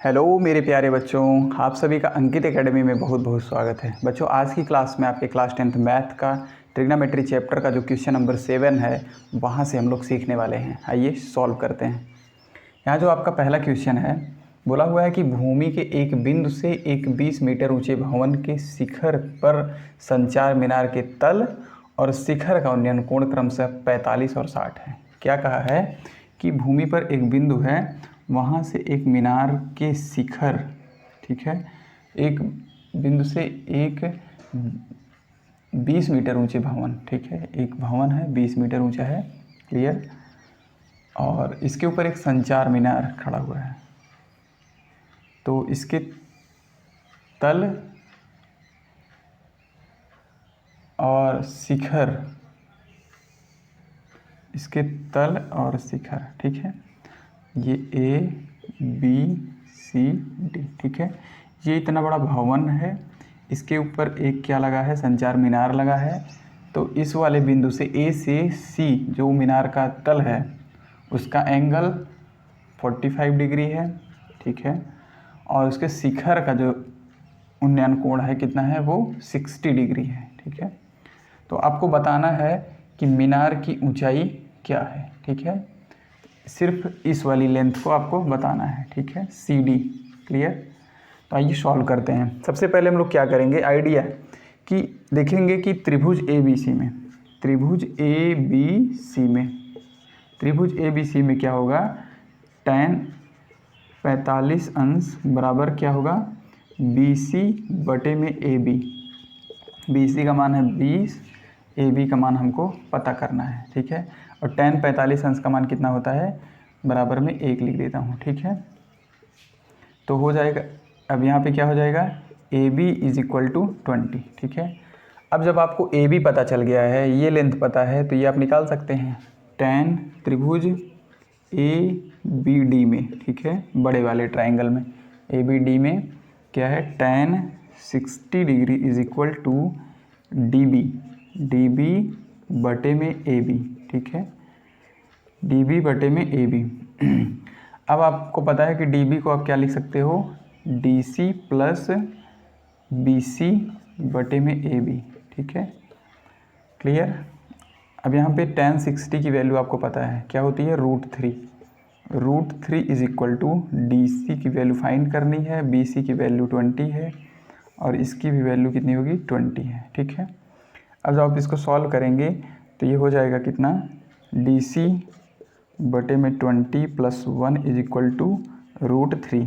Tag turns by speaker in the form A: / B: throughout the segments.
A: Hello मेरे प्यारे बच्चों, आप सभी का अंकित एकेडमी में बहुत बहुत स्वागत है। बच्चों, आज की क्लास में आपके क्लास 10th मैथ का ट्रिग्नोमेट्री चैप्टर का जो क्वेश्चन नंबर 7 है वहाँ से हम लोग सीखने वाले हैं। आइए सॉल्व करते हैं। यहाँ जो आपका पहला क्वेश्चन है, बोला हुआ है कि भूमि के एक बिंदु से एक 20 मीटर ऊंचे भवन के शिखर पर संचार मीनार के तल और शिखर का उन्नयन कोण क्रमशः 45 और 60 है। क्या कहा है कि भूमि पर एक बिंदु है, वहाँ से एक मीनार के शिखर, ठीक है, एक बिंदु से एक 20 मीटर ऊंचे भवन, ठीक है, एक भवन है 20 मीटर ऊंचा है, क्लियर, और इसके ऊपर एक संचार मीनार खड़ा हुआ है। तो इसके तल और शिखर, इसके तल और शिखर, ठीक है, ये ए बी सी डी, ठीक है, ये इतना बड़ा भवन है, इसके ऊपर एक क्या लगा है, संचार मीनार लगा है। तो इस वाले बिंदु से ए से सी जो मीनार का तल है उसका एंगल 45 डिग्री है, ठीक है, और उसके शिखर का जो उन्नयन कोण है कितना है, वो 60 डिग्री है, ठीक है। तो आपको बताना है कि मीनार की ऊंचाई क्या है, ठीक है, सिर्फ इस वाली लेंथ को आपको बताना है, ठीक है, सी डी, क्लियर। तो आइए सॉल्व करते हैं। सबसे पहले हम लोग क्या करेंगे, आइडिया कि देखेंगे कि त्रिभुज ए बी सी में, त्रिभुज ए बी सी में, त्रिभुज ए बी सी में क्या होगा, tan 45 अंश बराबर क्या होगा, बी सी बटे में ए बी। बी सी का मान है 20, ए बी का मान हमको पता करना है, ठीक है, और tan 45 अंश का मान कितना होता है, बराबर में 1 लिख देता हूँ, ठीक है। तो हो जाएगा, अब यहाँ पे क्या हो जाएगा, A B is equal to 20, ठीक है। अब जब आपको ए बी पता चल गया है, ये लेंथ पता है, तो ये आप निकाल सकते हैं, tan त्रिभुज ए बी डी में, ठीक है, बड़े वाले ट्राइंगल में ए बी डी में क्या है, tan 60 degree is equal to D B, D B बटे में ए बी, ठीक है, डी बी बटे में ए बी। अब आपको पता है कि डी बी को आप क्या लिख सकते हो, D C plus B C बटे में ए बी, ठीक है, क्लियर। अब यहाँ पे tan 60 की वैल्यू आपको पता है क्या होती है, √3, √3 is equal to D C की वैल्यू फाइंड करनी है, बी सी की वैल्यू 20 है और इसकी भी वैल्यू कितनी होगी, 20 है, ठीक है। अब जब आप इसको सॉल्व करेंगे तो ये हो जाएगा कितना, डी सी बटे में 20 plus 1 is equal to √3,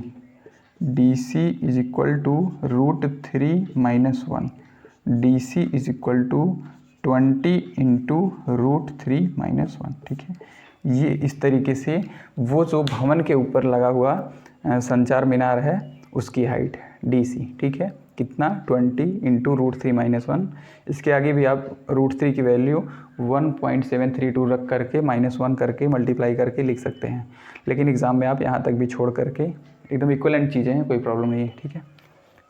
A: D C is equal to √3 minus 1, D C is equal to 20 into √3 minus 1, ठीक है। ये इस तरीके से वो जो भवन के ऊपर लगा हुआ संचार मीनार है उसकी हाइट है डी सी, ठीक है, कितना, 20 इंटू √3 माइनस 1। इसके आगे भी आप √3 की वैल्यू 1.732 रख करके -1 करके मल्टीप्लाई करके लिख सकते हैं, लेकिन एग्ज़ाम में आप यहाँ तक भी छोड़ करके, एकदम इक्वलेंट चीज़ें हैं, कोई प्रॉब्लम नहीं है, ठीक है।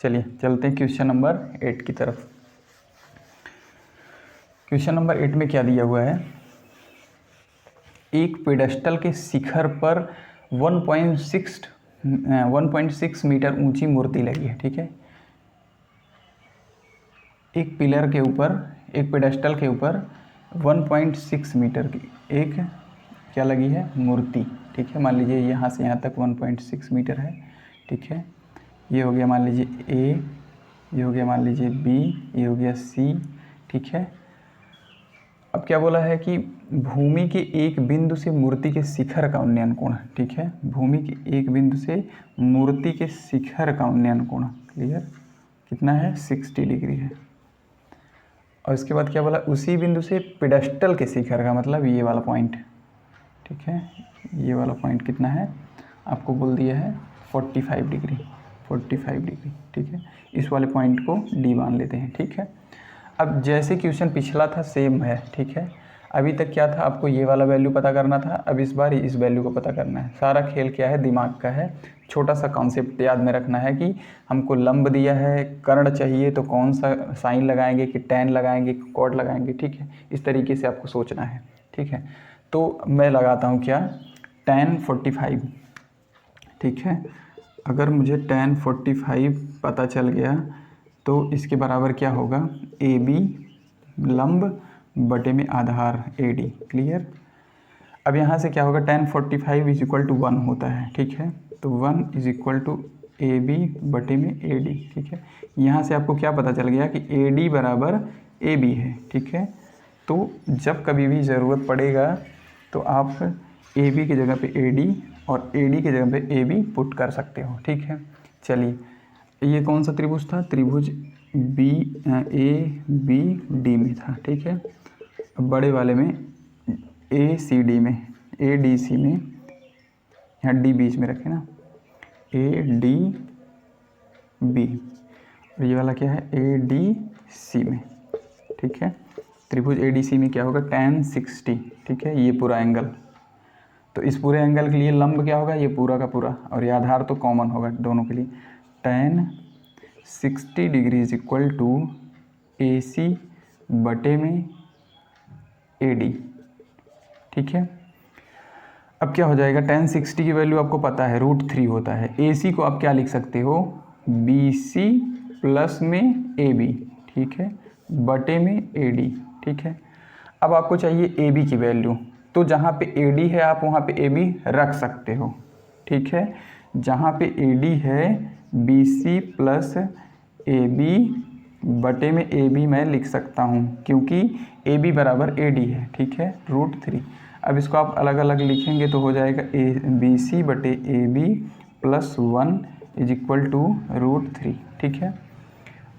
A: चलिए चलते हैं क्वेश्चन नंबर 8 की तरफ। क्वेश्चन नंबर 8 में क्या दिया हुआ है, एक पेडेस्टल के शिखर पर 1.6 मीटर ऊंची मूर्ति लगी है, ठीक है, एक पिलर के ऊपर, एक पेडेस्टल के ऊपर 1.6 मीटर की एक क्या लगी है, मूर्ति, ठीक है। मान लीजिए यहाँ से यहाँ तक 1.6 मीटर है, ठीक है, ये हो गया मान लीजिए ए, ये हो गया मान लीजिए बी, ये हो गया सी, ठीक है। अब क्या बोला है कि भूमि के एक बिंदु से मूर्ति के शिखर का उन्नयन कोण, ठीक है, भूमि के एक बिंदु से मूर्ति के शिखर का उन्नयन कोण, क्लियर, कितना है, 60 डिग्री है। और इसके बाद क्या बोला, उसी बिंदु से पेडेस्टल के शिखर का, मतलब ये वाला पॉइंट, ठीक है, ये वाला पॉइंट कितना है, आपको बोल दिया है 45 डिग्री, 45 डिग्री, ठीक है। इस वाले पॉइंट को डी मान लेते हैं, ठीक है। अब जैसे क्वेश्चन पिछला था सेम है, ठीक है, अभी तक क्या था, आपको ये वाला वैल्यू पता करना था, अब इस बार इस वैल्यू को पता करना है। सारा खेल क्या है, दिमाग का है। छोटा सा कॉन्सेप्ट याद में रखना है कि हमको लंब दिया है, कर्ण चाहिए तो कौन सा साइन लगाएंगे, कि tan लगाएंगे, कि कॉट लगाएंगे, ठीक है, इस तरीके से आपको सोचना है, ठीक है। तो मैं लगाता हूँ क्या, tan 45, ठीक है, अगर मुझे tan 45 पता चल गया तो इसके बराबर क्या होगा, ए बी लंब बटे में आधार ए डी। क्लियर। अब यहाँ से क्या होगा, tan 45 इज इक्वल टू 1 होता है, ठीक है। तो 1 is equal to A B बटे में ए डी, ठीक है। यहाँ से आपको क्या पता चल गया कि ए डी बराबर ए बी है, ठीक है। तो जब कभी भी ज़रूरत पड़ेगा तो आप ए बी की जगह पे ए डी और ए डी की जगह पे ए बी पुट कर सकते हो, ठीक है। चलिए, ये कौन सा त्रिभुज था, त्रिभुज बी ए बी डी में था, ठीक है। बड़े वाले में ए सी डी में, ए डी सी में, यहाँ डी बीच में रखे ना, ए डी बी, और ये वाला क्या है, ए डी सी में, ठीक है। त्रिभुज ए डी सी में क्या होगा, tan 60, ठीक है। ये पूरा एंगल, तो इस पूरे एंगल के लिए लंब क्या होगा, ये पूरा का पूरा, और ये आधार तो कॉमन होगा दोनों के लिए। tan 60 degree is equal to A C बटे में ए डी, ठीक है। अब क्या हो जाएगा, tan 60 की वैल्यू आपको पता है √3 होता है। ए सी को आप क्या लिख सकते हो, बी सी प्लस में ए बी, ठीक है, बटे में ए डी, ठीक है। अब आपको चाहिए ए बी की वैल्यू, तो जहाँ पे ए डी है आप वहाँ पे ए बी रख सकते हो, ठीक है। जहाँ पे ए डी है B C plus A B बटे में ए बी मैं लिख सकता हूँ, क्योंकि ए बी बराबर ए डी है, ठीक है, √3। अब इसको आप अलग अलग लिखेंगे तो हो जाएगा ए बी सी बटे A B plus 1 is equal to √3, ठीक है।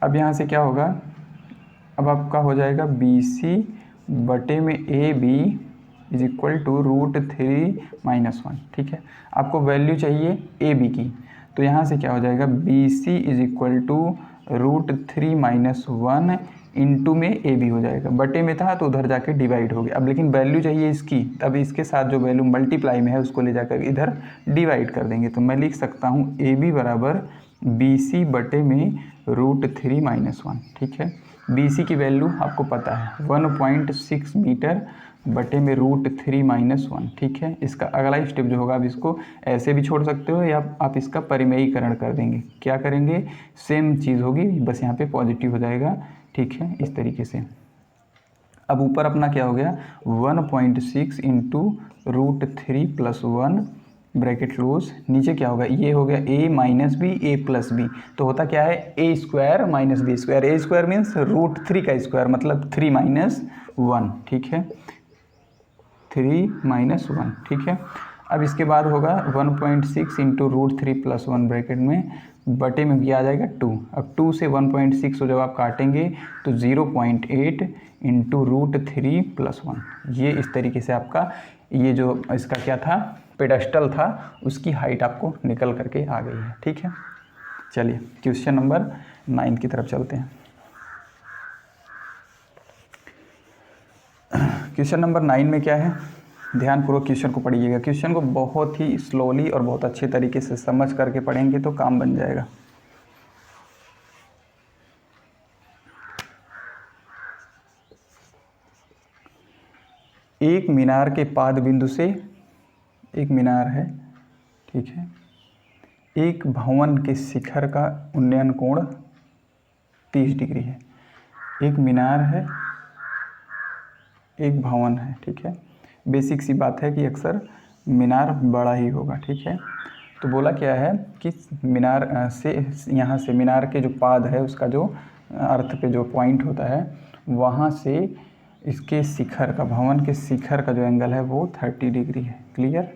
A: अब यहाँ से क्या होगा, अब आपका हो जाएगा बी सी बटे में A B is equal to √3 - 1, ठीक है। आपको वैल्यू चाहिए ए बी की, तो यहाँ से क्या हो जाएगा, B C is equal to √3 - 1 into में ए बी हो जाएगा, बटे में था तो उधर जाके डिवाइड हो गया। अब लेकिन वैल्यू चाहिए इसकी, तब इसके साथ जो वैल्यू मल्टीप्लाई में है उसको ले जाकर इधर डिवाइड कर देंगे। तो मैं लिख सकता हूँ ए बी बराबर बी सी बटे में √3 - 1, ठीक है। बी सी की वैल्यू आपको पता है 1.6 मीटर बटे में √3 - 1, ठीक है। इसका अगला स्टेप जो होगा, आप इसको ऐसे भी छोड़ सकते हो या आप इसका परिमेयीकरण कर देंगे। क्या करेंगे, सेम चीज़ होगी, बस यहाँ पे पॉजिटिव हो जाएगा, ठीक है, इस तरीके से। अब ऊपर अपना क्या हो गया, 1.6 इंटू √3 + 1 ब्रैकेट क्लोज, नीचे क्या होगा, ये हो गया a - b a + b, तो होता क्या है a² - b², a² मीन्स √3 का स्क्वायर, मतलब 3 - 1, ठीक है, 3 - 1, ठीक है। अब इसके बाद होगा 1.6 इंटू √3 + 1 ब्रैकेट में बटे में क्या आ जाएगा 2। अब 2 से 1.6 को जब आप काटेंगे तो 0.8 इंटू √3 + 1, ये इस तरीके से आपका ये जो इसका क्या था, पेडेस्टल था, उसकी हाइट आपको निकल करके आ गई है, ठीक है। चलिए क्वेश्चन नंबर 9 की तरफ चलते हैं। क्वेश्चन नंबर 9 में क्या है, ध्यानपूर्वक क्वेश्चन को पढ़िएगा। क्वेश्चन को बहुत ही स्लोली और बहुत अच्छे तरीके से समझ करके पढ़ेंगे तो काम बन जाएगा। एक मीनार के पाद बिंदु से, एक मीनार है, ठीक है, एक भवन के शिखर का उन्नयन कोण 30 डिग्री है। एक मीनार है, एक भवन है, ठीक है। बेसिक सी बात है कि अक्सर मीनार बड़ा ही होगा, ठीक है। तो बोला क्या है कि मीनार से, यहाँ से मीनार के जो पाद है उसका जो अर्थ पे जो पॉइंट होता है, वहाँ से इसके शिखर का, भवन के शिखर का जो एंगल है वो 30 डिग्री है। क्लियर।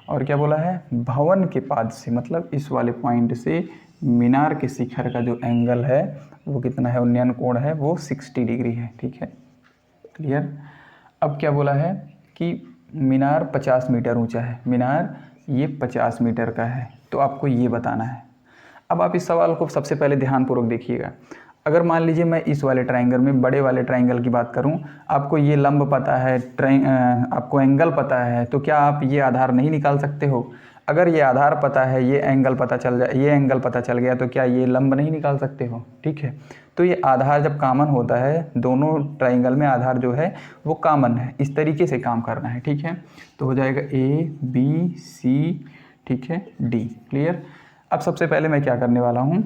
A: और क्या बोला है, भवन के पाद से, मतलब इस वाले पॉइंट से मीनार के शिखर का जो एंगल है वो कितना है, उन्नयन कोण है वो 60 डिग्री है, ठीक है। क्लियर। अब क्या बोला है कि मीनार 50 मीटर ऊंचा है, मीनार ये 50 मीटर का है, तो आपको ये बताना है। अब आप इस सवाल को सबसे पहले ध्यानपूर्वक देखिएगा। अगर मान लीजिए मैं इस वाले ट्रायंगल में, बड़े वाले ट्रायंगल की बात करूं, आपको ये लंब पता है, आपको एंगल पता है, तो क्या आप ये आधार नहीं निकाल सकते हो? अगर ये आधार पता है, ये एंगल पता चल जाए, ये एंगल पता चल गया, तो क्या ये लंब नहीं निकाल सकते हो? ठीक है। तो ये आधार जब कॉमन होता है, दोनों ट्रायंगल में आधार जो है वो कॉमन है, इस तरीके से काम करना है, ठीक है। तो हो जाएगा A B C, ठीक है, D। क्लियर। अब सबसे पहले मैं क्या करने वाला हूँ,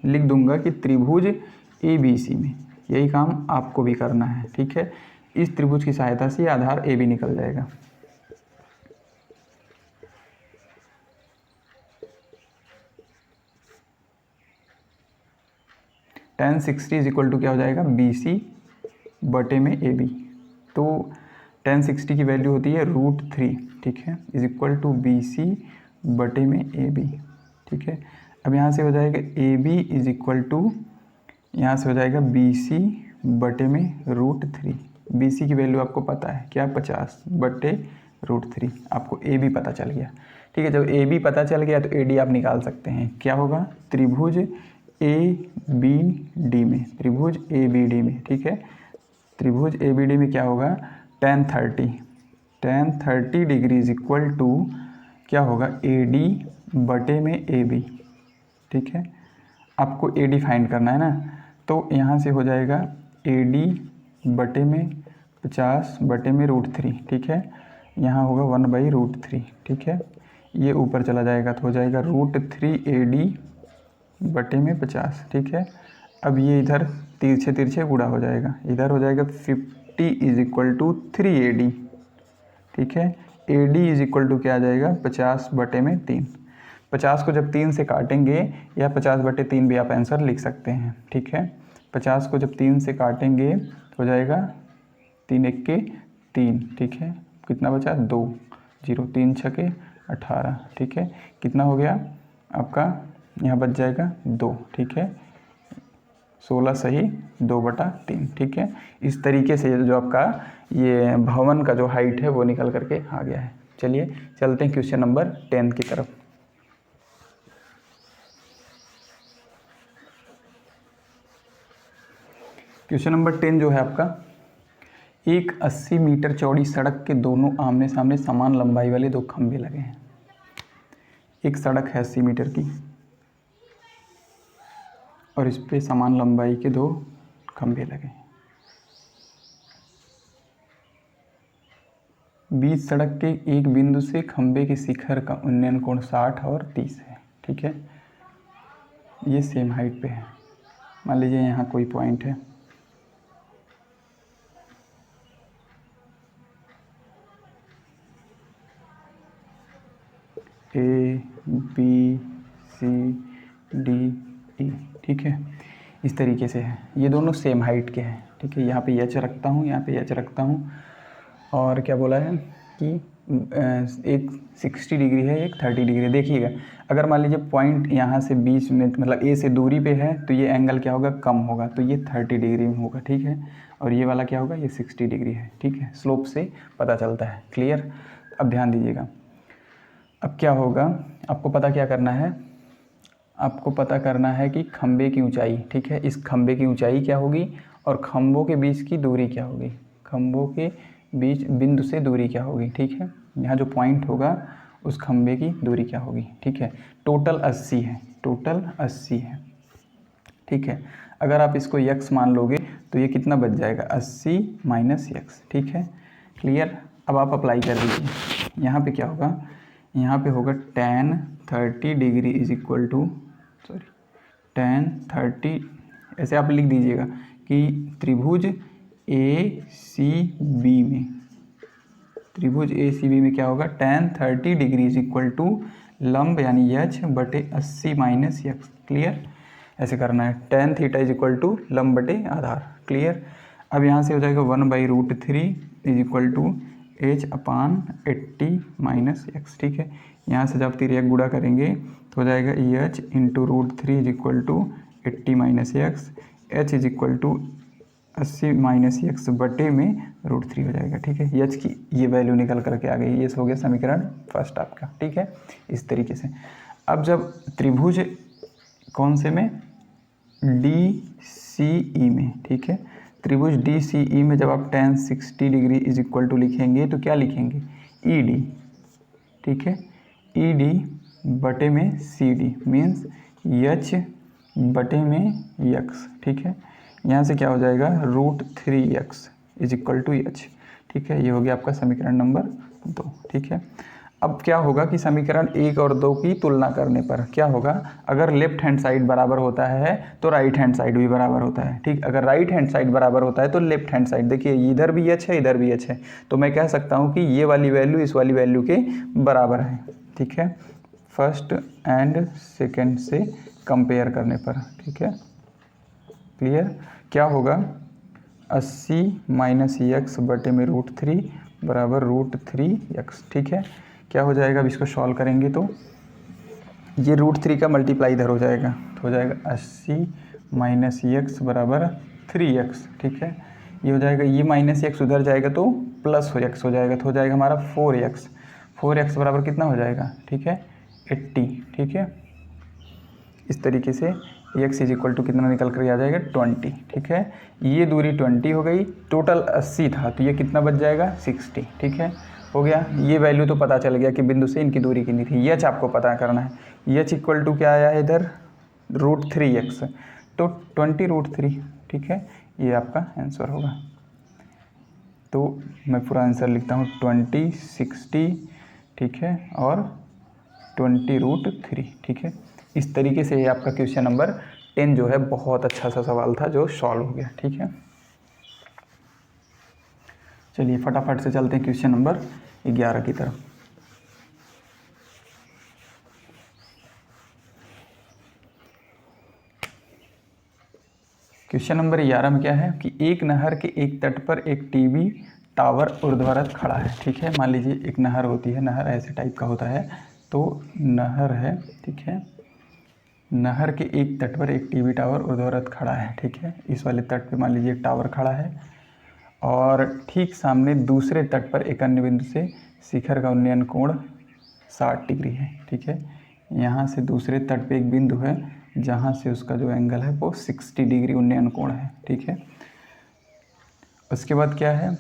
A: लिख दूंगा कि त्रिभुज ABC में, यही काम आपको भी करना है, ठीक है। इस त्रिभुज की सहायता से आधार AB निकल जाएगा। tan 60 इज इक्वल टू क्या हो जाएगा, BC बटे में AB। तो tan 60 की वैल्यू होती है √3, ठीक है, इज इक्वल टू BC बटे में AB, ठीक है। अब यहाँ से हो जाएगा AB इज इक्वल टू, यहाँ से हो जाएगा BC बटे में √3। BC की वैल्यू आपको पता है क्या, 50 बटे √3। आपको AB पता चल गया, ठीक है। जब AB पता चल गया तो AD आप निकाल सकते हैं। क्या होगा, त्रिभुज ABD में, त्रिभुज ABD में, ठीक है, त्रिभुज ABD में क्या होगा, tan 30 degree is equal to क्या होगा, AD बटे में AB, ठीक है। आपको AD फाइंड करना है ना, तो यहाँ से हो जाएगा AD बटे में 50 बटे में √3, ठीक है। यहाँ होगा 1/√3, ठीक है। ये ऊपर चला जाएगा तो हो जाएगा √3 AD बटे में 50, ठीक है। अब ये इधर तिरछे तिरछे गुणा हो जाएगा, इधर हो जाएगा 50 इज इक्वल टू 3 AD, ठीक है। AD इज इक्वल टू क्या आ जाएगा, 50 बटे में 3। 50 को जब 3 से काटेंगे, या 50 बटे 3 भी आप आंसर लिख सकते हैं, ठीक है। 50 को जब 3 से काटेंगे तो हो जाएगा 3 1 के 3, ठीक है। कितना बचा, 2, 0, 3 छके 18, ठीक है। कितना हो गया आपका, यहाँ बच जाएगा 2, ठीक है। 16 सही 2/3, ठीक है। इस तरीके से जो आपका ये भवन का जो हाइट है वो निकल करके आ गया है। चलिए चलते हैं क्वेश्चन नंबर 10 की तरफ। क्वेश्चन नंबर 10 जो है आपका, एक 80 मीटर चौड़ी सड़क के दोनों आमने सामने समान लंबाई वाले 2 खंभे लगे हैं। एक सड़क है 80 मीटर की और इस पे समान लंबाई के 2 खंभे लगे हैं। बीच सड़क के एक बिंदु से खंभे के शिखर का उन्नयन कोण 60 और 30 है, ठीक है। ये सेम हाइट पे है। मान लीजिए यहाँ कोई पॉइंट है, ABCDE, ठीक है। इस तरीके से है, ये दोनों सेम हाइट के हैं, ठीक है। यहाँ पे H रखता हूँ, यहाँ पे H रखता हूँ, और क्या बोला है कि एक 60 डिग्री है, एक 30 डिग्री है। देखिएगा, अगर मान लीजिए पॉइंट यहाँ से बीच में, मतलब A से दूरी पे है, तो ये एंगल क्या होगा, कम होगा, तो ये 30 डिग्री में होगा, ठीक है। और ये वाला क्या होगा, ये 60 डिग्री है, ठीक है। स्लोप से पता चलता है, क्लियर। अब ध्यान दीजिएगा, अब क्या होगा, आपको पता क्या करना है, आपको पता करना है कि खंबे की ऊंचाई, ठीक है। इस खंबे की ऊंचाई क्या होगी और खंभों के बीच की दूरी क्या होगी, खंभों के बीच बिंदु से दूरी क्या होगी, ठीक है। यहाँ जो पॉइंट होगा उस खंबे की दूरी क्या होगी, ठीक है। टोटल 80 है, टोटल 80 है, ठीक है। अगर आप इसको x मान लोगे तो ये कितना बच जाएगा, 80 - x, ठीक है, क्लियर। अब आप अप्लाई कर दीजिए। यहाँ पे क्या होगा, यहाँ पे होगा tan 30 degree is equal to, sorry, tan 30, ऐसे आप लिख दीजिएगा कि त्रिभुज ACB में, त्रिभुज ACB में क्या होगा, tan 30 degree is equal to लंब यानी H बटे 80 - x, क्लियर। ऐसे करना है, tan theta is equal to लंब बटे आधार, क्लियर। अब यहाँ से हो जाएगा 1/√3 is equal to H/80 - x, ठीक है। यहाँ से जब तिर्यक गुणा करेंगे तो हो जाएगा H × √3 is equal to 80 - x, H is equal to 80 - x बटे में √3 हो जाएगा, ठीक है। H की ये वैल्यू निकल करके आ गई। ये हो गया समीकरण फर्स्ट आपका, ठीक है, इस तरीके से। अब जब त्रिभुज कौन से में, DCE में, ठीक है, त्रिभुज DCE में जब आप tan 60 degree is equal to लिखेंगे तो क्या लिखेंगे, ED, ठीक है, ED बटे में CD मीन्स H बटे में x, ठीक है। यहाँ से क्या हो जाएगा, √3x is equal to H, ठीक है। ये हो गया आपका समीकरण नंबर 2, ठीक है। अब क्या होगा कि समीकरण 1 और 2 की तुलना करने पर क्या होगा, अगर लेफ्ट हैंड साइड बराबर होता है तो राइट हैंड साइड भी बराबर होता है। ठीक, अगर राइट हैंड साइड बराबर होता है तो लेफ्ट हैंड साइड, देखिए इधर भी एच है इधर भी एच है, तो मैं कह सकता हूँ कि ये वाली वैल्यू इस वाली वैल्यू के बराबर है। ठीक है, फर्स्ट एंड सेकेंड से कंपेयर करने पर। ठीक है, क्लियर। क्या होगा, 80 माइनस एक्स बटे में √3 बराबर √3x। ठीक है, क्या हो जाएगा, अब इसको सॉल्व करेंगे तो ये √3 का मल्टीप्लाई इधर हो जाएगा, तो हो जाएगा 80 माइनस एक्स बराबर 3x। ठीक है, ये हो जाएगा, ये माइनस एक्स उधर जाएगा तो प्लस हो एक्स हो जाएगा, तो हो जाएगा हमारा 4x। 4x बराबर कितना हो जाएगा, ठीक है 80। ठीक है, इस तरीके से x इज इक्वल टू कितना निकल कर आ जाएगा 20। ठीक है, ये दूरी 20 हो गई, टोटल 80 था तो ये कितना बच जाएगा 60। ठीक है, हो गया, ये वैल्यू तो पता चल गया कि बिंदु से इनकी दूरी कितनी थी। एच आपको पता करना है, एच इक्वल टू क्या आया है इधर √3x, तो 20√3। ठीक है, ये आपका आंसर होगा। तो मैं पूरा आंसर लिखता हूँ 20, 60, ठीक है, और 20√3। ठीक है, इस तरीके से ये आपका क्वेश्चन नंबर 10 जो है बहुत अच्छा सा सवाल था जो सॉल्व हो गया। ठीक है, चलिए फटाफट से चलते हैं क्वेश्चन नंबर 11 की तरफ। क्वेश्चन नंबर 11 में क्या है कि एक नहर के एक तट पर एक टीवी टावर ऊर्ध्वाधर खड़ा है। ठीक है, मान लीजिए एक नहर होती है, नहर ऐसे टाइप का होता है, तो नहर है। ठीक है, नहर के एक तट पर एक टीवी टावर ऊर्ध्वाधर खड़ा है। ठीक है, इस वाले तट पे मान लीजिए एक टावर खड़ा है और ठीक सामने दूसरे तट पर एक अन्य बिंदु से शिखर का उन्नयन कोण 60 डिग्री है। ठीक है, यहाँ से दूसरे तट पे एक बिंदु है जहाँ से उसका जो एंगल है वो 60 डिग्री उन्नयन कोण है। ठीक है, उसके बाद क्या है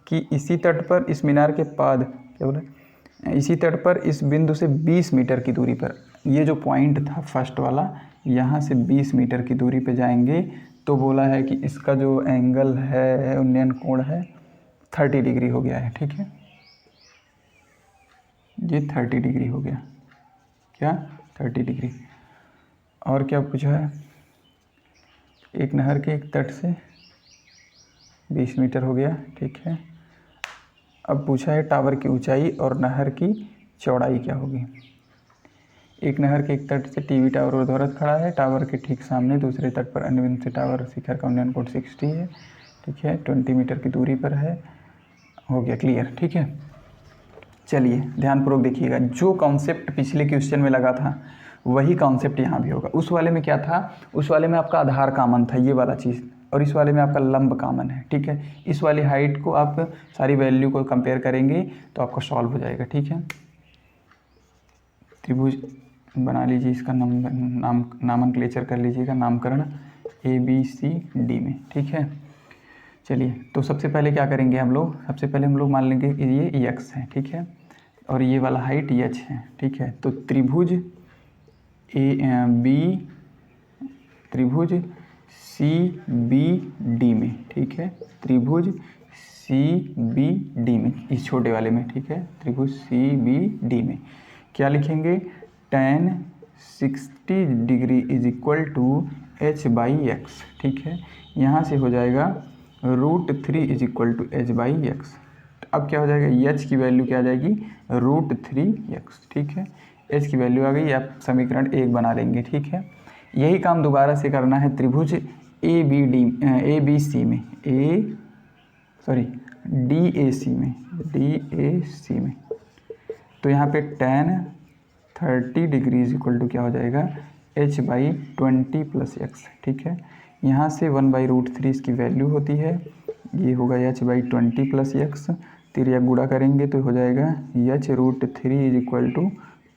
A: कि इसी तट पर इस मीनार के पाद क्या बोला, इसी तट पर इस बिंदु से 20 मीटर की दूरी पर, ये जो पॉइंट था फर्स्ट वाला, यहाँ से 20 मीटर की दूरी पे जाएंगे तो बोला है कि इसका जो एंगल है उन्नयन कोण है 30 डिग्री हो गया है। ठीक है, ये 30 डिग्री हो गया, क्या 30 डिग्री। और क्या पूछा है, एक नहर के एक तट से 20 मीटर हो गया। ठीक है, अब पूछा है टावर की ऊंचाई और नहर की चौड़ाई क्या होगी। एक नहर के एक तट से टीवी टावर ऊर्ध्वाधर खड़ा है, टावर के ठीक सामने दूसरे तट पर अन्य बिंदु से टावर शिखर का उन्नयन कोण 60 है। ठीक है, 20 मीटर की दूरी पर है। हो गया क्लियर। ठीक है, चलिए ध्यानपूर्वक देखिएगा, जो कॉन्सेप्ट पिछले क्वेश्चन में लगा था वही कॉन्सेप्ट यहाँ भी होगा। उस वाले में क्या था, उस वाले में आपका आधार कॉमन था, ये वाला चीज़, और इस वाले में आपका लंब कॉमन है। ठीक है, इस वाली हाइट को आप सारी वैल्यू को कंपेयर करेंगे तो आपका सॉल्व हो जाएगा। ठीक है, त्रिभुज बना लीजिए, इसका नामनक्लेचर कर लीजिएगा, नामकरण ABCD में। ठीक है, चलिए तो सबसे पहले क्या करेंगे हम लोग, सबसे पहले हम लोग मान लेंगे कि ये x है। ठीक है, और ये वाला हाइट h है। ठीक है, तो त्रिभुज त्रिभुज CBD में, ठीक है, त्रिभुज CBD में, इस छोटे वाले में, ठीक है, त्रिभुज CBD में क्या लिखेंगे, tan 60 degree is equal to h/x। ठीक है, यहाँ से हो जाएगा √3 इज इक्वल टू h/x। अब क्या हो जाएगा, h की वैल्यू क्या आ जाएगी √3x। ठीक है, h की वैल्यू आ गई, आप समीकरण 1 बना लेंगे। ठीक है, यही काम दोबारा से करना है त्रिभुज ABC में, DAC में। तो यहाँ पे tan 30 degree is equal to क्या हो जाएगा h/20 + x। ठीक है, यहाँ से 1/√3 इसकी वैल्यू होती है, ये होगा h/20 + x, तिर्यक गुणा करेंगे तो हो जाएगा h√3 is equal to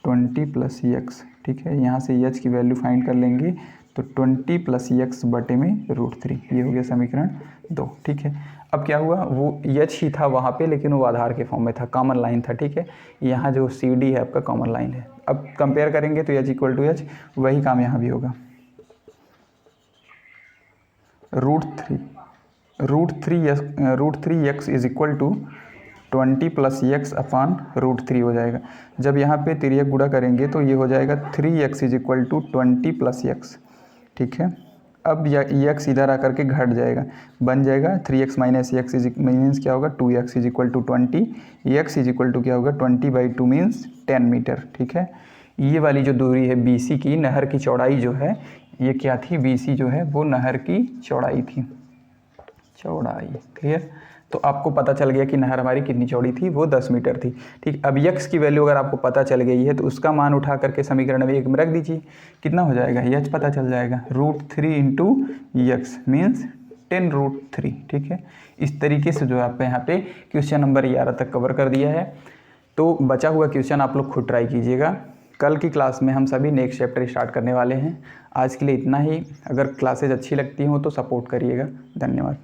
A: 20 + x। ठीक है, यहाँ से h की वैल्यू फाइंड कर लेंगे तो 20 + x बटे में √3, ये हो गया समीकरण 2। ठीक है, अब क्या हुआ, वो h ही था वहाँ पे, लेकिन वो आधार के फॉर्म में था, कॉमन लाइन था। ठीक है, यहाँ जो CD है आपका कॉमन लाइन है। अब कंपेयर करेंगे तो h इक्वल टू h, वही काम यहाँ भी होगा, √3x is equal to 20 + x/√3 हो जाएगा। जब यहाँ पे तिर्यक गुणा करेंगे तो ये हो जाएगा 3x = 20 + x, ठीक है। अब यह x इधर आकर के घट जाएगा, बन जाएगा 3x - x मीन्स क्या होगा 2x = 20, x = क्या होगा 20/2 मीन्स 10 मीटर, ठीक है। ये वाली जो दूरी है BC की, नहर की चौड़ाई जो है ये क्या थी, BC जो है वो नहर की चौड़ाई थी, चौड़ाई, क्लियर। तो आपको पता चल गया कि नहर हमारी कितनी चौड़ी थी, वो 10 मीटर थी, ठीक। अब x की वैल्यू अगर आपको पता चल गई है तो उसका मान उठा करके समीकरण में 1 में रख दीजिए, कितना हो जाएगा, h पता चल जाएगा, √3 × x मीन्स 10√3, ठीक है। इस तरीके से जो आप यहाँ पे क्वेश्चन नंबर 11 तक कवर कर दिया है। तो बचा हुआ क्वेश्चन आप लोग खुद ट्राई कीजिएगा। कल की क्लास में हम सभी नेक्स्ट चैप्टर स्टार्ट करने वाले हैं। आज के लिए इतना ही। अगर क्लासेज अच्छी लगती हों तो सपोर्ट करिएगा। धन्यवाद।